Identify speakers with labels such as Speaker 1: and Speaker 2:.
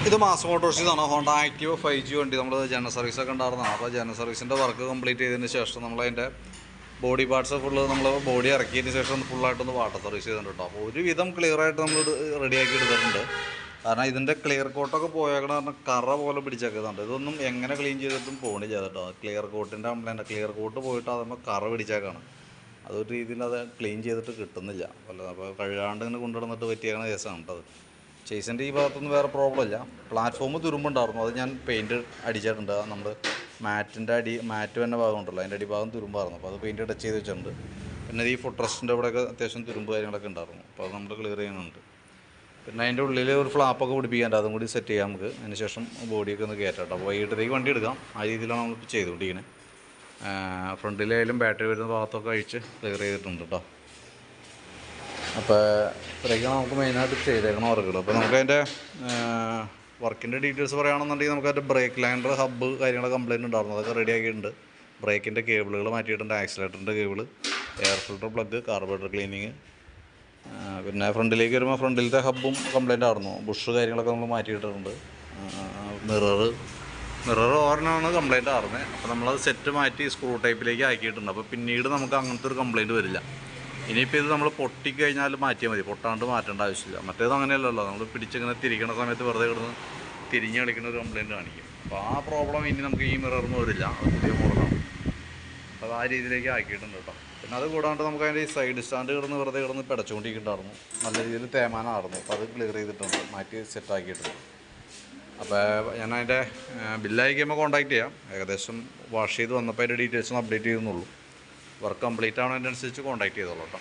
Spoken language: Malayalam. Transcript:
Speaker 1: ഇത് മാസ് മോട്ടോഴ്സിന്നാണ് ഹോണ്ട ആക്റ്റീവ് 5G വണ്ടി. നമ്മൾ ജനറൽ സർവീസൊക്കെ ഉണ്ടായിരുന്നതാണ്. അപ്പോൾ ജനറൽ സർവീസിൻ്റെ വർക്ക് കംപ്ലീറ്റ് ചെയ്തതിന് ശേഷം നമ്മളതിൻ്റെ ബോഡി പാർട്സ് ഫുള്ള് നമ്മൾ ബോഡി ഇറക്കിയതിന് ശേഷം ഫുള്ളായിട്ടൊന്ന് വാട്ടർ സർവീസ് ചെയ്തിട്ടുണ്ട് കേട്ടോ. അപ്പോൾ ഒരുവിധം ക്ലിയറായിട്ട് നമ്മൾ റെഡിയാക്കി എടുത്തിട്ടുണ്ട്. കാരണം ഇതിൻ്റെ ക്ലിയർ കോട്ടൊക്കെ പോയേക്കണ കാരണം കറ പോലെ പിടിച്ചേക്കുന്നുണ്ട്. ഇതൊന്നും എങ്ങനെ ക്ലീൻ ചെയ്തിട്ടും പോണില്ല കേട്ടോ. ക്ലിയർ കോട്ടിൻ്റെ കംപ്ലൈൻറ്റ്, ക്ലിയർ കോട്ട് പോയിട്ട് അതുമ്പോൾ കറ പിടിച്ചേക്കാണ്. അതൊരു രീതിയിൽ അത് ക്ലീൻ ചെയ്തിട്ട് കിട്ടുന്നില്ല. അപ്പോൾ കഴുകാണ്ട് ഇങ്ങനെ കൊണ്ടുവന്നിട്ട് പറ്റിയേക്കണ കേസാണ് കേട്ടത്. ചേസിൻ്റെ ഈ ഭാഗത്തൊന്നും വേറെ പ്രോബ്ലം ഇല്ല. പ്ലാറ്റ്ഫോം തുരുമ്പുണ്ടായിരുന്നു, അത് ഞാൻ പെയിൻറ്റ് അടിച്ചിട്ടുണ്ട്. നമ്മൾ മാറ്റ് തന്നെ ഭാഗം ഉണ്ടല്ലോ, അതിൻ്റെ അടിഭാഗം തുരുമ്പായിരുന്നു. അപ്പോൾ അത് പെയിൻറ്റ് ടച്ച് ചെയ്ത് വെച്ചിട്ടുണ്ട്. പിന്നെ ഈ ഫുട്രസ്റ്റിൻ്റെ അവിടെയൊക്കെ അത്യാവശ്യം തുരുമ്പ് കാര്യങ്ങളൊക്കെ ഉണ്ടായിരുന്നു. അപ്പോൾ അത് നമ്മൾ ക്ലിയർ ചെയ്യുന്നുണ്ട്. പിന്നെ അതിൻ്റെ ഉള്ളിൽ ഒരു ഫ്ലാപ്പൊക്കെ പിടിപ്പിക്കാണ്ട്, അതും കൂടി സെറ്റ് ചെയ്യാം നമുക്ക്. അതിന് ശേഷം ബോഡിയൊക്കെ ഒന്ന് കയറ്റാം കേട്ടോ. അപ്പോൾ വൈകിട്ടത്തേക്ക് വണ്ടി എടുക്കാം. ആ രീതിയിലാണ് നമ്മൾ ചെയ്തുകൊണ്ടിരിക്കുന്നത്. ഫ്രണ്ടിലായാലും ബാറ്ററി വരുന്ന ഭാഗത്തൊക്കെ അഴിച്ച് ക്ലിയർ ചെയ്തിട്ടുണ്ട് കേട്ടോ. അപ്പോൾ ഇത്രയൊക്കെയാണ് നമുക്ക് മെയിനായിട്ട് ചെയ്തേക്കണ വർക്കുകൾ. അപ്പോൾ നമുക്കതിൻ്റെ വർക്കിൻ്റെ ഡീറ്റെയിൽസ് പറയുകയാണെന്നുണ്ടെങ്കിൽ നമുക്കതിൻ്റെ ബ്രേക്ക് ലൈൻഡർ ഹബ്ബ് കാര്യങ്ങളൊക്കെ കംപ്ലയിൻറ്റ് ഉണ്ടായിരുന്നു. അതൊക്കെ റെഡി ആക്കിയിട്ടുണ്ട്. ബ്രേക്കിൻ്റെ കേബിളുകൾ മാറ്റിയിട്ടുണ്ട്, ആക്സിലേറ്ററിൻ്റെ cable, air filter plug, carburettor cleaning. പിന്നെ ഫ്രണ്ടിലേക്ക് വരുമ്പോൾ ഫ്രണ്ടിലത്തെ ഹബ്ബും കംപ്ലയിൻ്റ് ആയിരുന്നു. ബുഷ് കാര്യങ്ങളൊക്കെ നമ്മൾ മാറ്റിയിട്ടുണ്ട്. മിറർ ഓരനാണ് കംപ്ലയിൻ്റ് ആയിരുന്നത്. അപ്പോൾ നമ്മളത് സെറ്റ് മാറ്റി സ്ക്രൂ ടൈപ്പിലേക്ക് ആക്കിയിട്ടുണ്ട്. അപ്പോൾ പിന്നീട് നമുക്ക് അങ്ങനത്തെ ഒരു കംപ്ലയിൻറ്റ് വരില്ല. ഇനിയിപ്പോൾ ഇത് നമ്മൾ പൊട്ടിക്കഴിഞ്ഞാൽ മാറ്റിയാൽ മതി, പൊട്ടാണ്ട് മാറ്റേണ്ട ആവശ്യമില്ല. മറ്റേത് അങ്ങനെയല്ലല്ലോ, നമ്മൾ പിടിച്ചിങ്ങനെ തിരിക്കണ സമയത്ത് വെറുതെ കിടന്ന് തിരിഞ്ഞ് കളിക്കുന്ന ഒരു കംപ്ലയിൻറ്റ് കാണിക്കും. അപ്പോൾ ആ പ്രോബ്ലം ഇനി നമുക്ക് ഈ മിററിന് വരില്ല. അത് പുതിയ മോഡലാണ്. അപ്പോൾ ആ രീതിയിലേക്ക് ആക്കിയിട്ടുണ്ട് കേട്ടോ. പിന്നെ അത് കൂടാണ്ട് നമുക്ക് അതിൻ്റെ ഈ സൈഡ് സ്റ്റാൻഡ് വെറുതെ കിടന്ന് പിടച്ചുകൊണ്ടിരിക്കുന്നുണ്ടായിരുന്നു. നല്ല രീതിയിൽ തേമാനായിരുന്നു. അപ്പോൾ അത് ക്ലിയർ ചെയ്തിട്ടുണ്ട്, മാറ്റി സെറ്റാക്കിയിട്ടുണ്ട്. അപ്പോൾ ഞാൻ അതിൻ്റെ ബില്ലായി കഴിയുമ്പോൾ കോൺടാക്റ്റ് ചെയ്യാം. ഏകദേശം വാഷ് ചെയ്ത് വന്നപ്പോൾ അതിൻ്റെ ഡീറ്റെയിൽസ് ഒന്ന് അപ്ഡേറ്റ് ചെയ്യുന്നുള്ളൂ. വർക്ക് കംപ്ലീറ്റ് ആവുന്നതിനനുസരിച്ച് കോൺടാക്റ്റ് ചെയ്തോളൂ കേട്ടോ.